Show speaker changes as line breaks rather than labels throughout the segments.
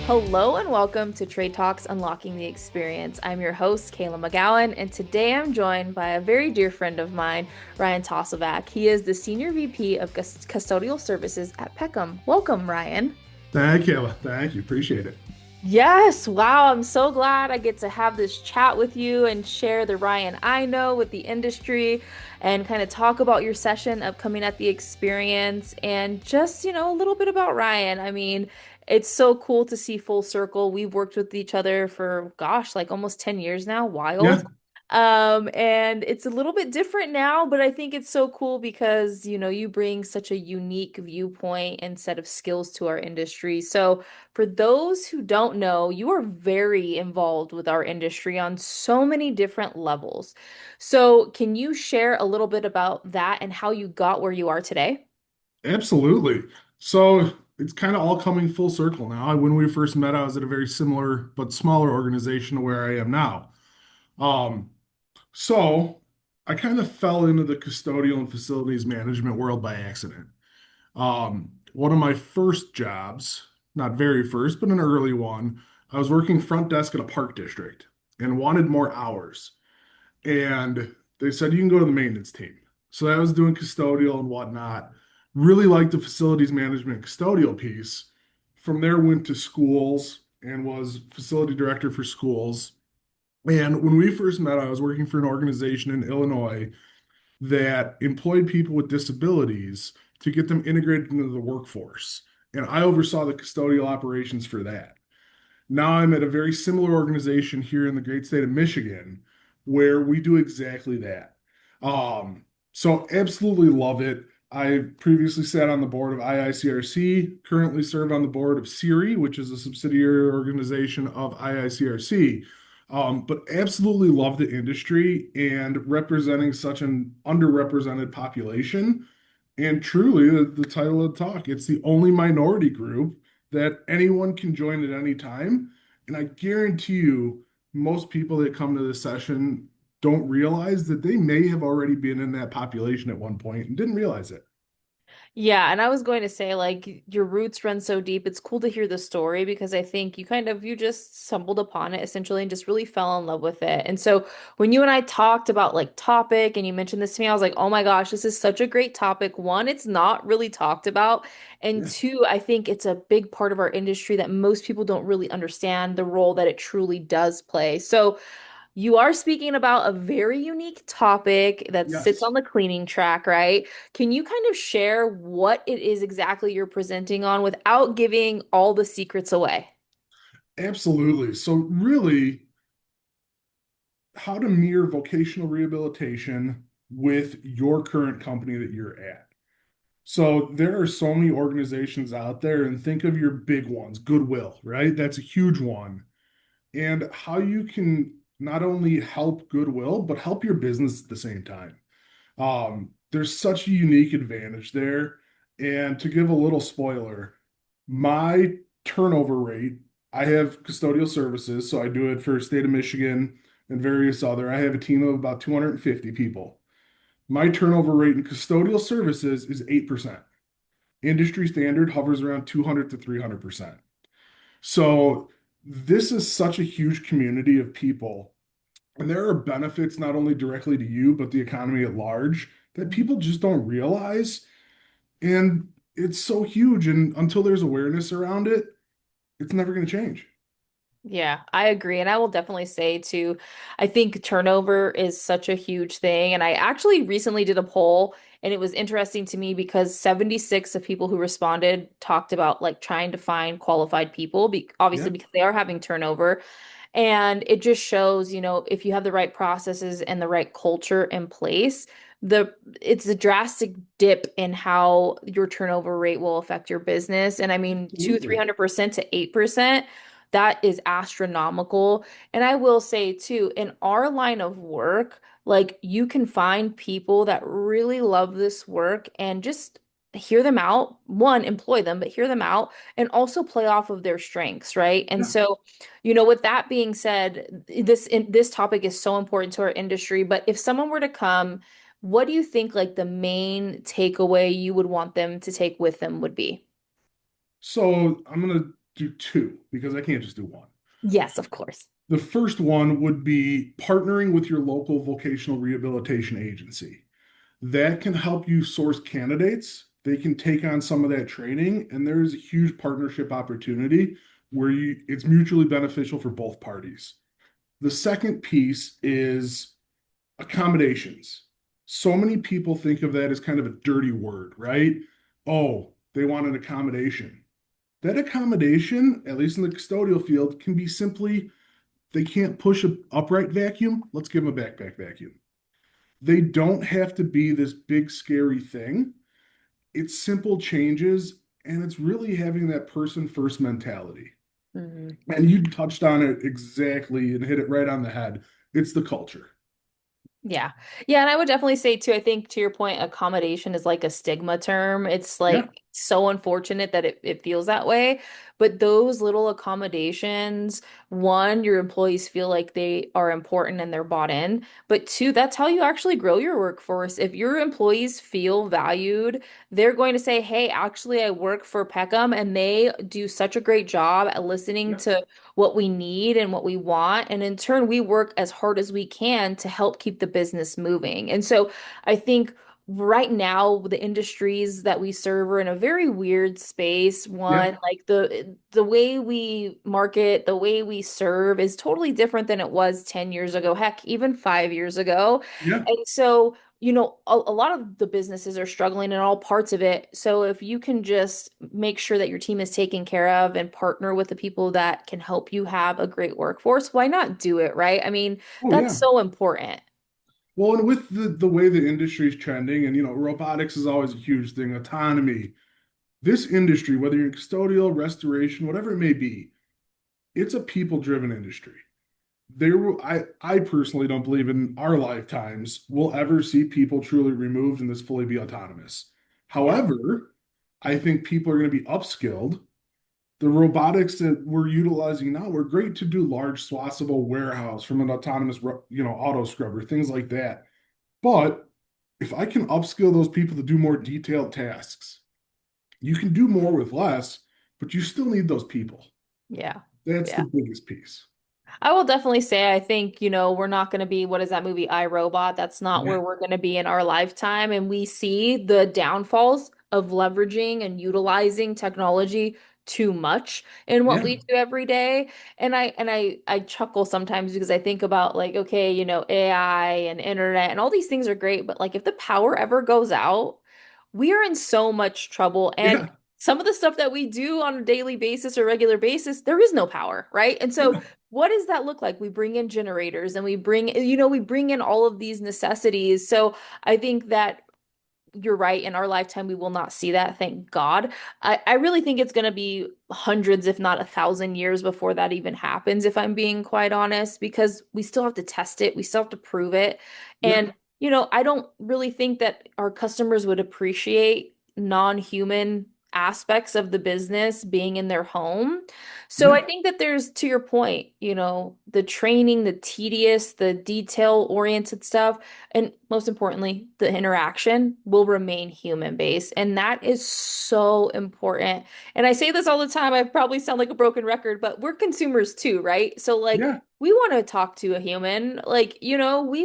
Hello and welcome to Trade Talks Unlocking the Experience. I'm your host, Kayla McGowan, and today I'm joined by a very dear friend of mine, Ryan Tasovac. He is the Senior VP of Custodial Services at Peckham. Welcome, Ryan.
Thank you. Thank you. Appreciate it.
Yes, wow, I'm so glad I get to have this chat with you and share the Ryan I know with the industry and kind of talk about your session upcoming at the experience and just, a little bit about Ryan. I mean, it's so cool to see full circle. We've worked with each other for, gosh, like almost 10 years now.
Yeah,
Wild. And it's a little bit different now, but I think it's so cool because, you bring such a unique viewpoint and set of skills to our industry. So, for those who don't know, you are very involved with our industry on so many different levels. So, can you share a little bit about that and how you got where you are today?
absolutely. So it's kind of all coming full circle now. When we first met, I was at a very similar but smaller organization to where I am now. Um, so I kind of fell into the custodial and facilities management world by accident. One of my first jobs, not very first, but an early one, I was working front desk at a park district and wanted more hours. And they said you can go to the maintenance team. So I was doing custodial and whatnot. Really liked the facilities management custodial piece. From there, went to schools and was facility director for schools. And when we first met, I was working for an organization in Illinois that employed people with disabilities to get them integrated into the workforce. And I oversaw the custodial operations for that. Now I'm at a very similar organization here in the great state of Michigan where we do exactly that. So absolutely love it. I previously sat on the board of IICRC, currently serve on the board of CIRI, which is a subsidiary organization of IICRC. But absolutely love the industry and representing such an underrepresented population. And truly, the title of the talk, it's the only minority group that anyone can join at any time. And I guarantee you, most people that come to this session don't realize that they may have already been in that population at one point and didn't realize it.
Yeah, and I was going to say, like, your roots run so deep. It's cool to hear the story because I think you just stumbled upon it essentially and just really fell in love with it. And so when you and I talked about like topic and you mentioned this to me, I was like, oh my gosh, this is such a great topic. One, it's not really talked about. And
Yeah.
two, I think it's a big part of our industry that most people don't really understand the role that it truly does play. So, you are speaking about a very unique topic that sits
Yes,
on the cleaning track, right? Can you kind of share what it is exactly you're presenting on without giving all the secrets away?
absolutely. So, really, how to mirror vocational rehabilitation with your current company that you're at. So there are so many organizations out there, and think of your big ones, Goodwill, right? That's a huge one. And how you can not only help Goodwill, but help your business at the same time. There's such a unique advantage there. And to give a little spoiler, my turnover rate, I have custodial services, so I do it for state of Michigan and various other. I have a team of about 250 people. My turnover rate in custodial services is 8%. Industry standard hovers around 200 to 300%. So this is such a huge community of people. And there are benefits not only directly to you, but the economy at large that people just don't realize. And it's so huge. And until there's awareness around it, it's never going to change.
Yeah, I agree. And I will definitely say too, I think turnover is such a huge thing. And I actually recently did a poll and it was interesting to me because 76 of people who responded talked about like trying to find qualified people,
Yeah,
obviously because they are having turnover. And it just shows, if you have the right processes and the right culture in place, it's a drastic dip in how your turnover rate will affect your business. And I mean,
absolutely.
300% to 8%, that is astronomical. And I will say too, in our line of work, like you can find people that really love this work and just hear them out. One, employ them, but hear them out and also play off of their strengths, right? And
Yeah.
so with that being said, this topic is so important to our industry, but if someone were to come, what do you think like the main takeaway you would want them to take with them would be?
So I'm going to do two because I can't just do one.
Yes, of course.
The first one would be partnering with your local vocational rehabilitation agency. That can help you source candidates. They can take on some of that training, and there is a huge partnership opportunity where it's mutually beneficial for both parties. The second piece is accommodations. So many people think of that as kind of a dirty word, right? Oh, they want an accommodation. That accommodation, at least in the custodial field, can be simply they can't push an upright vacuum. Let's give them a backpack vacuum. They don't have to be this big, scary thing. It's simple changes, and it's really having that person first mentality.
Mhm.
And you touched on it exactly and hit it right on the head. It's the culture.
Yeah. Yeah, and I would definitely say too, I think to your point, accommodation is like a stigma term. It's
Yeah,
like so unfortunate that it feels that way. But those little accommodations, one, your employees feel like they are important and they're bought in. But two, that's how you actually grow your workforce. If your employees feel valued, they're going to say, hey, actually, I work for Peckham and they do such a great job at listening
yeah,
to what we need and what we want. And in turn, we work as hard as we can to help keep the business moving. And so I think right now the industries that we serve are in a very weird space.
yeah,
One, like the way we market, the way we serve is totally different than it was 10 years ago, heck, even 5 years ago.
yeah,
And so a lot of the businesses are struggling in all parts of it. So if you can just make sure that your team is taken care of and partner with the people that can help you have a great workforce, why not do it, right? I mean,
oh
that's
yeah.
so important.
Well, and with the way the industry is trending, and robotics is always a huge thing, autonomy. This industry, whether you're in custodial, restoration, whatever it may be, it's a people-driven industry. I personally don't believe in our lifetimes we'll ever see people truly removed and this fully be autonomous.
Yeah.
However, I think people are going to be upskilled. The robotics that we're utilizing now were great to do large swaths of a warehouse from an autonomous, auto scrubber, things like that. But if I can upskill those people to do more detailed tasks, you can do more with less, but you still need those people.
Yeah.
That's the
Yeah.
biggest piece.
I will definitely say I think, we're not going to be, what is that movie, I, Robot? That's not
Yeah,
where we're going to be in our lifetime. And we see the downfalls of leveraging and utilizing technology too much in what
yeah,
we do every day. And I chuckle sometimes because I think about like, okay, AI and internet and all these things are great, but like if the power ever goes out, we are in so much trouble. And
yeah,
some of the stuff that we do on a daily basis or regular basis, there is no power, right? And so
yeah,
what does that look like? We bring in generators and we bring in all of these necessities. So I think that you're right. In our lifetime, we will not see that. Thank God. I really think it's going to be hundreds, if not 1,000 years before that even happens, if I'm being quite honest, because we still have to test it. We still have to prove it.
yeah,
And, I don't really think that our customers would appreciate non-human aspects of the business being in their home. So I
yeah,
think that there's, to your point, the training, the tedious, the detail-oriented stuff and most importantly, the interaction will remain human based. And that is so important. And I say this all the time. I probably sound like a broken record, but we're consumers too, right? So, like,
yeah,
we want to talk to a human. Like, we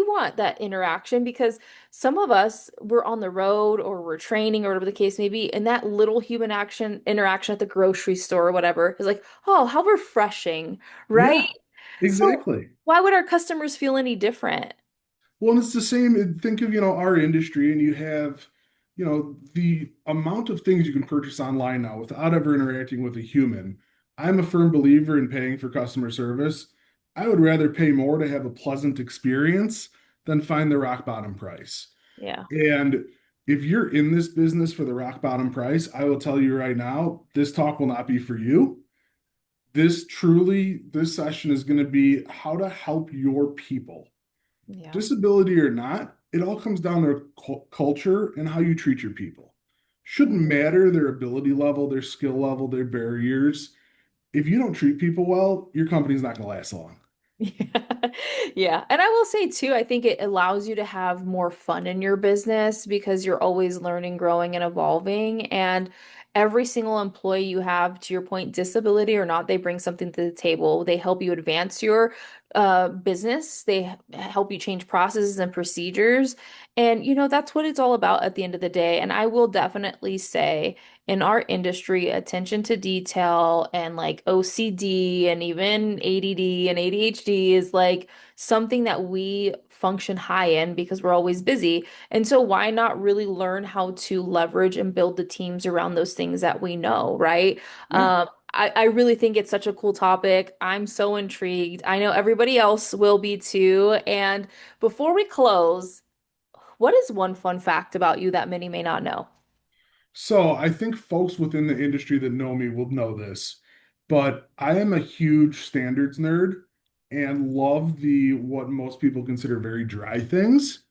want that interaction because some of us, we're on the road or we're training or whatever the case may be. And that little human action interaction at the grocery store or whatever is like, oh, how refreshing, right?
yeah,
So,
exactly.
why would our customers feel any different?
Well, and it's the same. Think of, our industry, and you have, the amount of things you can purchase online now without ever interacting with a human. I'm a firm believer in paying for customer service. I would rather pay more to have a pleasant experience than find the rock bottom price.
Yeah.
And if you're in this business for the rock bottom price, I will tell you right now, this talk will not be for you. This session is going to be how to help your people.
Yeah.
Disability or not, it all comes down to culture and how you treat your people. Shouldn't matter their ability level, their skill level, their barriers. If you don't treat people well, your company's not going to last long.
Yeah. Yeah. And I will say too, I think it allows you to have more fun in your business because you're always learning, growing, and evolving. And every single employee you have, to your point, disability or not, they bring something to the table. They help you advance your business. They help you change processes and procedures. And, that's what it's all about at the end of the day. And I will definitely say, in our industry, attention to detail and like OCD and even ADD and ADHD is like something that we function high in because we're always busy. And so why not really learn how to leverage and build the teams around those things that we know, right?
Yeah.
I really think it's such a cool topic. I'm so intrigued. I know everybody else will be too. And before we close, what is one fun fact about you that many may not know?
So I think folks within the industry that know me will know this, but I am a huge standards nerd and love the what most people consider very dry things.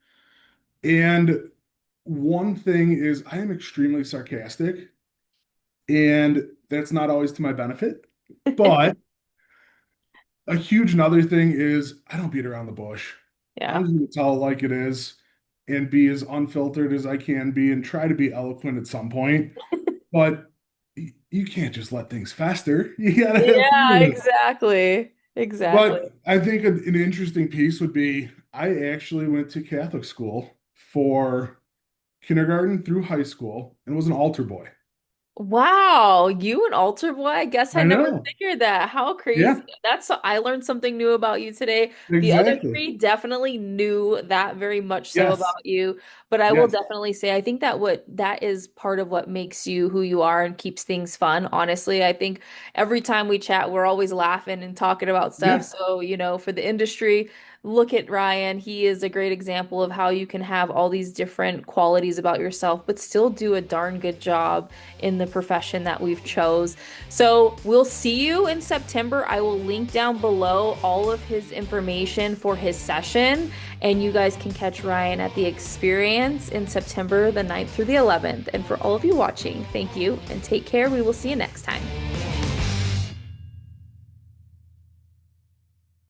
And one thing is I am extremely sarcastic, and that's not always to my benefit. But a huge another thing is I don't beat around the bush. I'm
Yeah.
just gonna tell it like it is and be as unfiltered as I can be and try to be eloquent at some point. But you can't just let things fester. You gotta have fun
Yeah,
with it.
exactly. Exactly.
But I think an interesting piece would be I actually went to Catholic school for kindergarten through high school and was an altar boy.
Wow, you an altar boy? I guess I
I
never
know.
figured that. How
Yeah,
crazy. I learned something new about you today. The other
exactly.
three definitely knew that very much so
Yes.
about you, but I will
Yes.
definitely say I think that is part of what makes you who you are and keeps things fun. Honestly, I think every time we chat, we're always laughing and talking about stuff.
Yeah.
So, for the industry, look at Ryan. He is a great example of how you can have all these different qualities about yourself, but still do a darn good job in the profession that we've chose. So we'll see you in September. I will link down below all of his information for his session, and you guys can catch Ryan at the experience in September the 9th through the 11th. And for all of you watching, thank you and take care. We will see you next time.